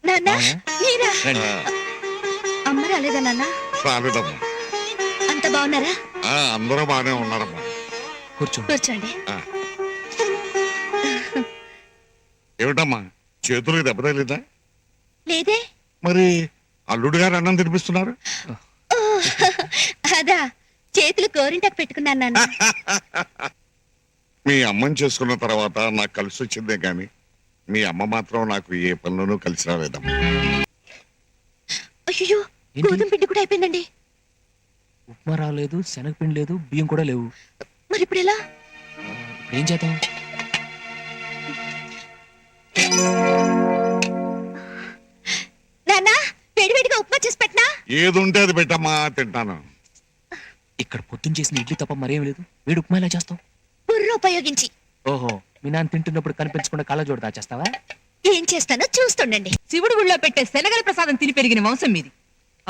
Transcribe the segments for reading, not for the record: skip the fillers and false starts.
నాన్న మీరా? రండి. అమ్మ రాలేదా నాన్న? రాలేదమ్మా. అంత బాగున్నారా? అందరూ బాగానే ఉన్నారమ్మా. కూర్చోండి. ఏమిటమ్మా చేతులకు దెబ్బ తగిలిందా? లేదే. మరి అల్లుడు గారు అన్నం తినిపిస్తున్నారు? ఓ, అదా చేతులు గోరింటాకు పెట్టుకున్నాను నాన్న. మీ అమ్మని చేసుకున్న తర్వాత నాకు కలిసి వచ్చిందే గాని మీ అమ్మ మాత్రం నాకు ఏ పనిలోనూ కలిసి రాలేదమ్మా. అయ్యో, గోధుమ పిండి కూడా అయిపోయిందండి. ఉప్మా రాలేదు, శనగపిండి లేదు, బియ్యం కూడా లేవు. మరి ఇప్పుడు ఎలా? ఏం చేద్దాం? నాన్న, వేడివేడిగా ఉప్మా చేసి పెట్టనా? ఏది ఉంటే అది పెట్టమ్మా, తింటాను. ఇక్కడ పొద్దున్న చేసిన ఇడ్లీ తప్ప మరేం లేదు. వేడి ఉప్మా ఎలా చేస్తావు? బుర్ర ఉపయోగించి. ఓహో, మీ నాన్న తింటున్నప్పుడు కనిపించకుండా కళ్ళజోడు దాచేస్తావా? ఏం చేస్తానో చూస్తుండండి. శివుడు గుళ్ళో పెట్టే శనగల ప్రసాదం తిని పెరిగిన వంశం మీది.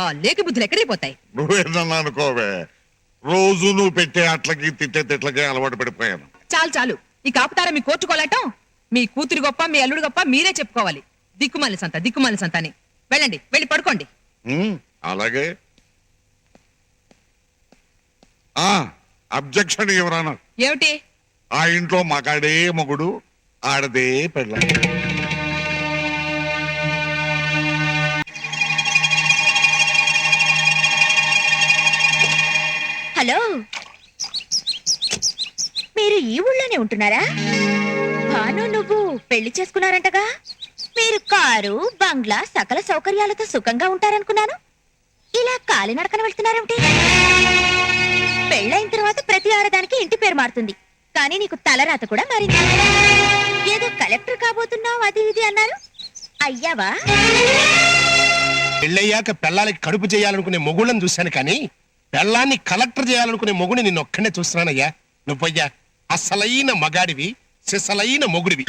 ఆ లేక బుద్ధులు ఎక్కడైపోతాయి? నువ్వేదన్నా అనుకోవే, రోజు నువ్వు పెట్టే అట్లకి తిట్టే తిట్లకి అలవాటు పడిపోయాను. చాలు చాలు, ఈ కాపుతారా మీ కోర్చుకోలేటం? మీ కూతురు గొప్ప, మీ అల్లుడు గొప్ప మీరే చెప్పుకోవాలి. దిక్కుమాలి సంత అని. వెళ్ళండి, వెళ్ళి పడుకోండి. అలాగే. అబ్జెక్షన్ ఎవరన్నా? ఏమిటి? ఆ ఇంట్లో మగాడే మొగుడు, ఆడదే పెళ్ళ. హలో, మీరు ఈ ఊళ్ళోనే ఉంటున్నారా? భాను నువ్వు పెళ్లి చేసుకున్నారంటగా. మీరు కారు, బంగ్లా, సకల సౌకర్యాలతో సుఖంగా ఉంటారనుకున్నాను. ఇలా కాలినడకన వెళ్తున్నారేమిటి? పెళ్ళైన తర్వాత ప్రతి ఆడదానికి ఇంటి పేరు మారుతుంది, కానీ నీకు తలరాత కూడా మారింది. ఏదో కలెక్టర్ కాబోతున్నావు అది ఇది అన్నారు, అయ్యావా? పెళ్ళయ్యాక పెళ్ళాలకి కడుపు చేయాలనుకునే మొగుళ్ళని చూశాను, కానీ పెళ్ళాన్ని కలెక్టర్ చేయాలనుకునే మొగుడిని నిన్ను ఒక్కనే చూస్తున్నానయ్యా. నువ్వయ్యా అసలైన మగాడివి, సిసలైన మొగుడివి.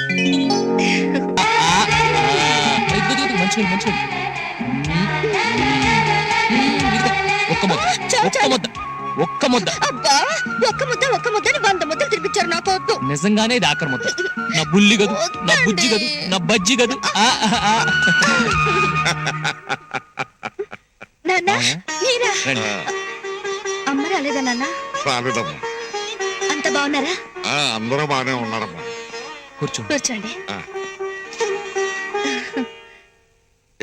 ఒక్క ముద్ద అబ్బా, ఒక్క ముద్దని 100 ముద్దలు తినిపించారు నాకు. వద్దు. నిజంగానే ఇది ఆఖరి ముద్ద. నా బుల్లి గదు, నా బుజ్జి గదు, నా బజ్జి గదు. నాన్న, మీరా? రండి. అమ్మ రాలేదా నాన్న? రాలేదమ్మా. అంత బాగున్నారా? అందరూ బాగానే ఉన్నారమ్మా. కూర్చోండి.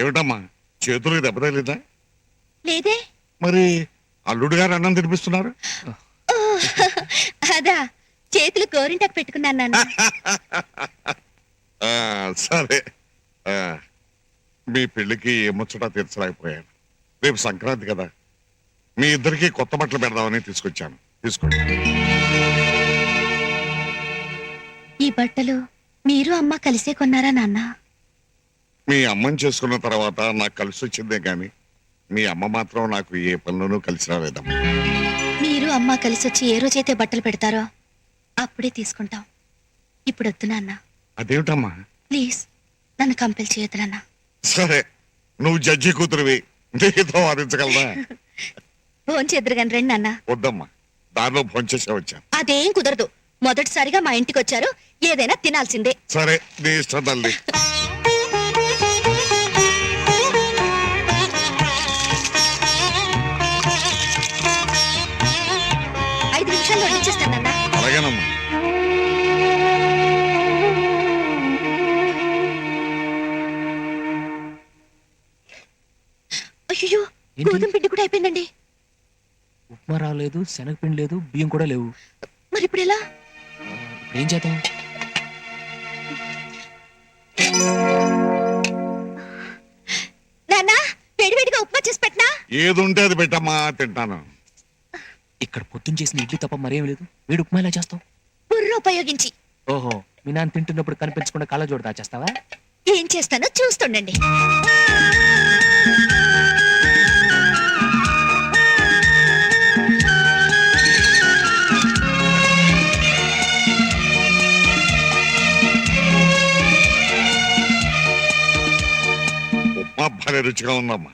ఏమిటమ్మా చేతులకు దెబ్బ తగిలిందా? లేదే. మరి అల్లుడు గారు అన్నం తినిపిస్తున్నారు? ఓ, అదా చేతులు గోరింటాకు పెట్టుకున్నాను నాన్న. సరే. మీ పెళ్లికి ఏ ముచ్చటా తీర్చలేకపోయాను. రేపు సంక్రాంతి కదా, మీ ఇద్దరికి కొత్త బట్టలు పెడదామని తీసుకొచ్చాను. తీసుకోండి. ఈ బట్టలు మీరు అమ్మ కలిసే కొన్నారా నాన్న? మీ అమ్మని చేసుకున్న తర్వాత నాకు కలిసి వచ్చిందే గాని మీ అమ్మ మాత్రం నాకు ఏ పనిలోనూ కలిసి రాలేదమ్మా. మీరు అమ్మ కలిసి వచ్చి ఏ రోజైతే బట్టలు పెడతారో అప్పుడే తీసుకుంటాం. ఇప్పుడు వద్దు నాన్న. అదేమిటమ్మా? ప్లీజ్ నన్ను కంపెల్ చేయొద్దు నాన్న. సరే, నువ్వు జడ్జి కూతురువి, నీతో వాదించగలదా? భోంచేద్దరు గాని రండి నాన్న. వద్దమ్మా, దారిలో భోంచేసే వచ్చాను. అదేం కుదరదు. మొదటిసారిగా మా ఇంటికి వచ్చారు, ఏదైనా తినాల్సిందే. సరే, నీ ఇష్టం తల్లి. అలాగేనమ్మా. అయ్యో, గోధుమ పిండి కూడా అయిపోయిందండి. ఉప్మా రాలేదు, శనగపిండి లేదు, బియ్యం కూడా లేవు. మరి ఇప్పుడు ఎలా? ఏం చేద్దాం? నాన్న, వేడివేడిగా ఉప్మా చేసి పెట్టనా? ఏది ఉంటే అది పెట్టమ్మా, తింటాను. ఇక్కడ పొద్దున్న చేసిన ఇడ్లీ తప్ప మరేం లేదు. వేడి ఉప్మా ఎలా చేస్తావు? బుర్ర ఉపయోగించి. ఓహో, మీ నాన్న తింటున్నప్పుడు కనిపించకుండా కళ్ళజోడు దాచేస్తావా? ఏం చేస్తానో చూస్తుండండి. ఉప్మా భలే రుచిగా ఉందమ్మా.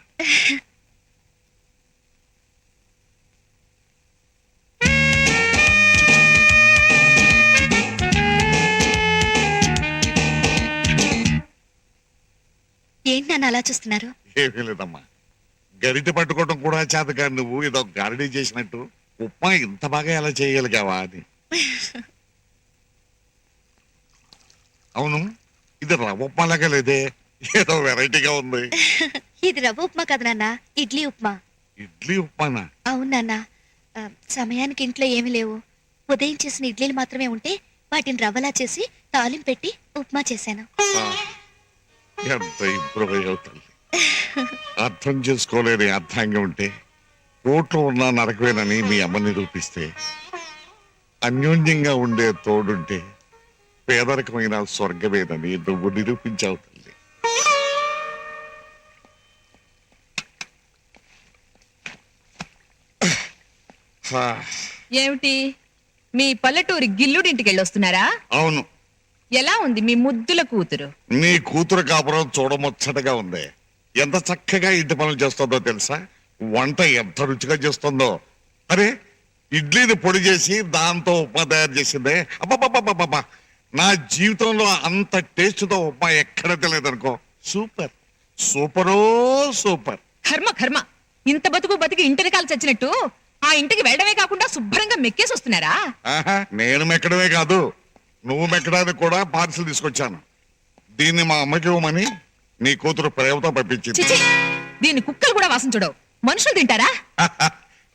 ఏంటి నన్ను అలా చూస్తున్నారు? ఏమీ లేదమ్మా, గరిటె పట్టుకోవడం కూడా చేత కాదు, నువ్వు ఏదో గారడీ చేసినట్టు ఉప్మా ఇంత బాగా ఎలా చేయగలిగావా అని. అవును, ఇది రవ్వ ఉప్మాలాగా లేదే, ఏదో వెరైటీగా ఉంది. ఇది రవ్వ ఉప్మా కదా నాన్న, ఇడ్లీ ఉప్మా. ఇడ్లీ ఉప్మానా? అవును నాన్న. సమయానికి ఇంట్లో ఏమీ లేవు. ఉదయం చేసిన ఇడ్లీలు మాత్రమే ఉంటే వాటిని రవ్వలా చేసి తాలింపు పెట్టి ఉప్మా చేశాను. ఆ, ఎంత ఇంప్రూవ్ అయ్యావు తల్లి. అర్థం చేసుకోలేని అర్థంగా ఉంటే కోట్లో ఉన్న నరకవేనని మీ అమ్మ నిరూపిస్తే, అన్యోన్యంగా ఉండే తోడుంటే పేదరికమైన స్వర్గమేనని నువ్వు నిరూపించావు తల్లి. ఆ, ఏమిటి మీ పల్లెటూరి గిల్లుడింటికి వెళ్ళొస్తున్నారా? అవును, ఎలా ఉంది మీ ముద్దుల కూతురు? నీ కూతురు కాపురం చూడముచ్చటగా ఉంది. ఎంత చక్కగా ఇంటి పనులు చేస్తుందో తెలుసా, వంట ఎంత రుచిగా చేస్తుందో. అరే, ఇడ్లీని పొడి చేసి దాంతో ఉప్మా తయారు చేసిందే, అబ్బబ్బబ్బబ్బబ్బా, నా జీవితంలో అంత టేస్ట్ తో ఉప్మా ఎక్కడ తెలియదనుకో. Super, సూపరో super. కర్మ కర్మ, ఇంత బతుకు బతికి ఇంటిని కాలు చచ్చినట్టు ఆ ఇంటికి వెళ్ళడమే కాకుండా శుభ్రంగా మెక్కేసి వస్తున్నారా? ఆహా, నేను మెక్కడమే కాదు, నువ్వు మెక్కడానికి కూడా పార్సిల్ తీసుకొచ్చాను. దీన్ని మా అమ్మకి ఇవ్వమని నీ కూతురు ప్రేమతో పంపించింది. చిచి, దీన్ని కుక్కలు కూడా వాసన చూడవు, మనుషులు తింటారా?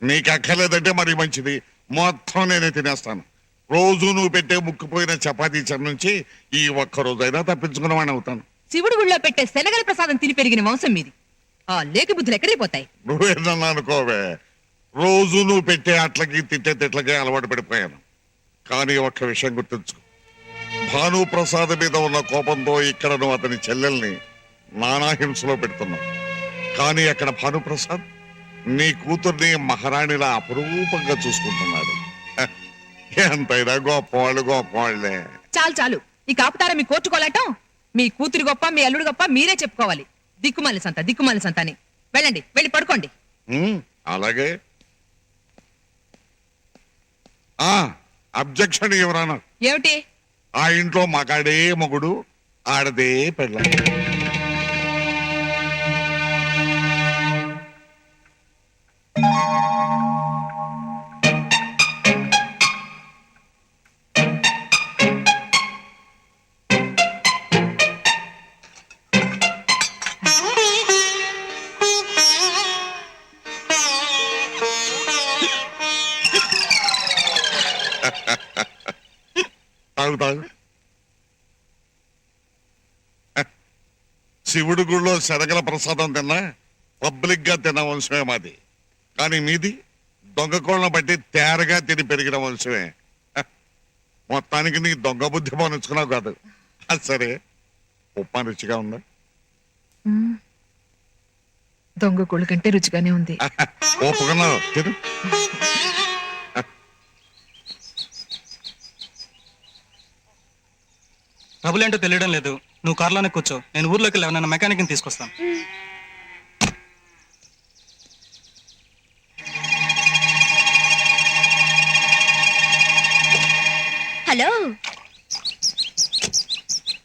నీకు అక్కర్లేదంటే మరి మంచిది, మొత్తం నేనే తినేస్తాను. రోజు నువ్వు పెట్టే ముక్కుపోయిన చపాతీ చెర నుంచి ఈ ఒక్క రోజైనా తప్పించుకున్నవాడిని అవుతాను. శివుడు గుళ్ళో పెట్టే శనగల ప్రసాదం తిని పెరిగిన వంశం మీది. ఆ లేకి బుద్ధులు ఎక్కడైపోతాయి? నువ్వేనన్నా అనుకోవే, రోజు నువ్వు పెట్టే అట్లకి తిట్టే తిట్లకి అలవాటు పడిపోయాను. కానీ ఒక్క విషయం గుర్తుంచుకో, భానుప్రసాద్ మీద ఉన్న కోపంతో ఇక్కడ నువ్వు అతని చెల్లెల్ని నానా హింసలో పెడుతున్నావు. కానీ అక్కడ భానుప్రసాద్ నీ కూతుర్ని మహారాణిలా అపురూపంగా చూసుకుంటున్నాడు. హ, ఎంతైనా గొప్పవాళ్ళు గొప్పవాళ్లే. చాలు చాలు, ఈ కాపుతారా మీ కోర్టుకోలాటం? మీ కూతురు గొప్ప, మీ అల్లుడు గొప్ప మీరే చెప్పుకోవాలి. దిక్కుమాలి సంత అని. వెళ్ళండి, వెళ్ళి పడుకోండి. అలాగే. అబ్జెక్షన్ ఎవరన్నా? ఏమిటి? ఆ ఇంట్లో మగాడే మొగుడు, ఆడదే పెళ్ళ. తాగు తాగు. శివుడి గుళ్ళో శనగల ప్రసాదం తిన్నా పబ్లిక్ గా తిన్న వంశమే మాది. కానీ మీది దొంగ కోళ్ళను బట్టి తేరగా తిని పెరిగిన వంశమే. మొత్తానికి నీ దొంగ బుద్ధి పోనిచ్చుకున్నావు కాదు. అది సరే, ఉప్మా రుచిగా ఉందా? దొంగ కోళ్ళ కంటే రుచిగానే ఉంది. ఒప్పుకున్నావు, తిను. ట్రబుల్ తెలియడం లేదు. నువ్వు కార్లోనే కూర్చో, నేను ఊర్లోకి వెళ్ళి నన్ను మెకానిక్ తీసుకొస్తాను. హలో,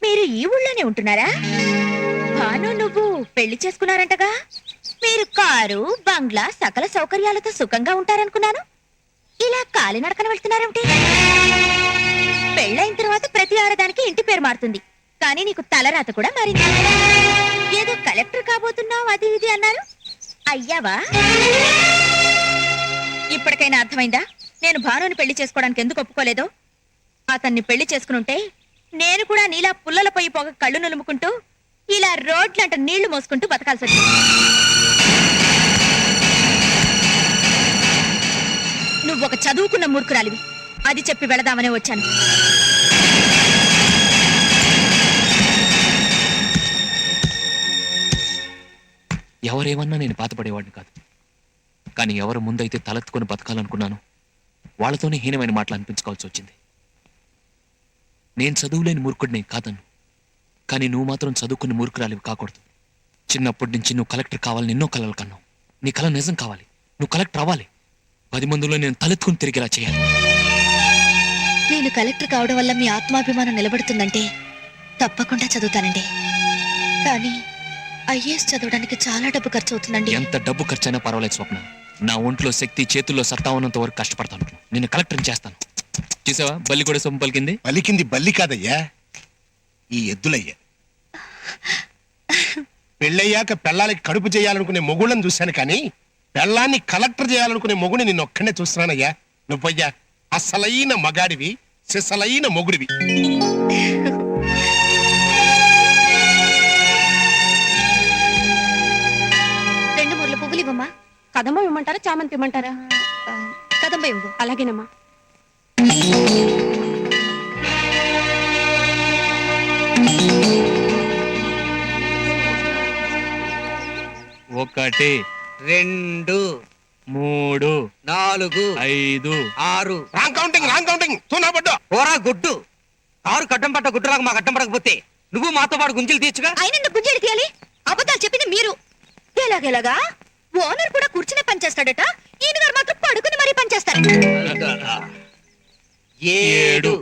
మీరు ఈ ఊళ్ళోనే ఉంటున్నారా? భాను నువ్వు పెళ్లి చేసుకున్నారంటగా. మీరు కారు, బంగ్లా, సకల సౌకర్యాలతో సుఖంగా ఉంటారనుకున్నాను. ఇలా కాలినడకన వెళ్తున్నారేమిటి? పెళ్ళైన తర్వాత ప్రతి ఆడదానికి ఇంటి పేరు మారుతుంది, కానీ నీకు తలరాత కూడా మారింది. ఏదో కలెక్టర్ కాబోతున్నావు అది ఇది అన్నారు, అయ్యావా? ఇప్పటికైనా అర్థమైందా నేను భానుని పెళ్లి చేసుకోవడానికి ఎందుకు ఒప్పుకోలేదో? అతన్ని పెళ్లి చేసుకునుంటే నేను కూడా నీలా పుల్లల పొయ్యి పోగ కళ్ళు నులుముకుంటూ ఇలా రోడ్లంట నీళ్లు మోసుకుంటూ బతకాల్సి వచ్చింది. నువ్వొక చదువుకున్న మూర్ఖురాలివి, అది చెప్పి వెళదామనే వచ్చాను. ఎవరేమన్నా నేను బాధపడేవాడిని కాదు. కానీ ఎవరు ముందైతే తలెత్తుకొని బతకాలనుకున్నాను వాళ్ళతోనే హీనమైన మాటలు అనిపించుకోవాల్సి వచ్చింది. నేను చదువులేని మూర్ఖుడిని కాదను, కానీ నువ్వు మాత్రం చదువుకుని మూర్ఖురాలివి కాకూడదు. చిన్నప్పటి నుంచి నువ్వు కలెక్టర్ కావాలని ఎన్నో కలలు కన్నావు. నీ కళ నిజం కావాలి, నువ్వు కలెక్టర్ అవ్వాలి. 10 మందిలో నేను తలెత్తుకుని తిరిగేలా చేయాలి. నేను కలెక్టర్ కావడం వల్ల మీ ఆత్మాభిమానం నిలబడుతుందంటే తప్పకుండా చదువుతానండి. కానీ ఐఏఎస్ చదవడానికి చాలా డబ్బు ఖర్చు అవుతుందండి. ఎంత డబ్బు ఖర్చైనా పర్వాలేదు స్వప్న. నా ఒంట్లో శక్తి, చేతుల్లో సత్తా ఉన్నంత వరకు కష్టపడతాను. నిన్ను కలెక్టర్ చేస్తాను. చూసావా బల్లి కూడా సొమ్ము పలికింది. పలికింది బల్లి కాదయ్యా, ఈ ఎద్దులయ్యా. పెళ్ళయ్యాక పెళ్ళాలకి కడుపు చేయాలనుకునే మొగుళ్ళని చూశాను కానీ పెళ్ళాన్ని కలెక్టర్ చేయాలనుకునే మొగుని నిన్ను ఒక్కనే చూస్తున్నానయ్యా. నువ్వయ్యా అసలైన మగాడివి, సిసలైన మొగుడివి. రెండు మూర్ల పువ్వులు ఇవ్వమ్మా. కదంబ ఇవ్వమంటారా చామంతి ఇవ్వమంటారా? కదంబ ఇవ్వు. అలాగేనమ్మా. ఒకటి, రెండు, మూడు, నాలుగు, 5. ఆరు. రాంగ్ కౌంటింగ్ తూనా పడ్డా. పోరా గుడ్డు. ఆరు కట్టం పట్ట గుడ్డులాగా మాకు అడ్డం పడకపోతే నువ్వు మాతో పాటు గుంజలు తీర్చుగా. ఆయన గుంజేడు తీయాలి. అబద్ధాలు చెప్పింది మీరు. ఎలాగెలాగా ఓనర్ కూడా కూర్చునే పని చేస్తాడట, ఈయన గారు మాత్రం పడుకుని మరీ పని చేస్తారు. 7,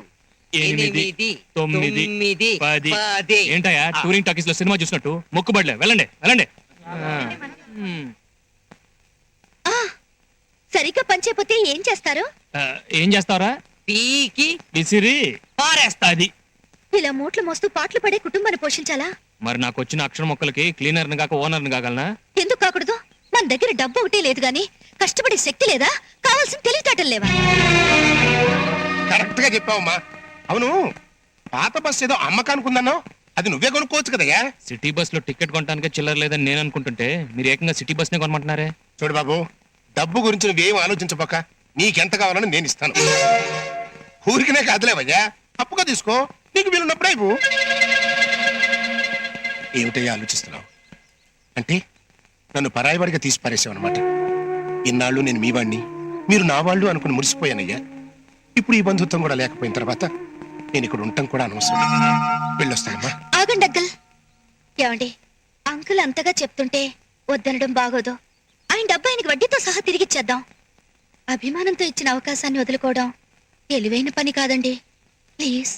8, 9, 9, 10. 10. ఏంటయ్యా టూరింగ్ టాకీస్ లో సినిమా చూసినట్టు మొక్కుబడిలే. వెళ్ళండి వెళ్ళండి. సరిగ్గా పని చేయకపోతే ఏం చేస్తారు? ఏం చేస్తావరా? పీకి విసిరి పారేస్తా. అది. ఇలా మూట్లు మోస్తూ పాటలు పడే కుటుంబాన్ని పోషించాలా? మరి నాకు వచ్చిన అక్షర మొక్కలకి క్లీనర్ ని కాక ఓనర్ ని కాగలనా? ఎందుకు కాకూడదు? మన దగ్గర డబ్బు ఒకటే లేదు గాని కష్టపడే శక్తి లేదా? కావాల్సిన తెలివితేటలు లేవా? కరెక్ట్ గా చెప్పావమ్మా. అవును, పాత బస్ ఏదో అమ్మకానికి ఉందన్నావు, అది నువ్వే కొనుక్కోవచ్చు కదయ్యా. సిటీ బస్ లో టికెట్ కొనడానికి చిల్లర లేదని నేను అనుకుంటుంటే మీరు ఏకంగా సిటీ బస్ నే కొనమంటున్నారే. చూడు బాబు, డబ్బు గురించి నువ్వేం ఆలోచించబోక నీకెంత కావాలని నేను ఇస్తాను. ఊరికినే కాదులేవయ్యా, అప్పుగా తీసుకో, నీకు వీలున్నప్పుడే ఇవ్వు. ఏమిటయ్యా ఆలోచిస్తున్నావు? అంటే నన్ను పరాయివాడిగా తీసి పారేసావన్నమాట. ఇన్నాళ్ళు నేను మీ వాణ్ణి, మీరు నా వాళ్ళు అనుకుని మురిసిపోయానయ్యా. ఇప్పుడు ఈ బంధుత్వం కూడా లేకపోయిన తర్వాత నేను ఇక్కడ ఉండటం కూడా అనవసరం. వెళ్ళొస్తానమ్మా. ఆగండి అంకుల్. ఏమండి, అంకుల్ అంతగా చెప్తుంటే వద్దనడం బాగోదు. ఆయన డబ్బు ఆయనకి వడ్డీతో సహా తిరిగిచ్చేద్దాం. అభిమానంతో ఇచ్చిన అవకాశాన్ని వదులుకోవడం తెలివైన పని కాదండి. ప్లీజ్.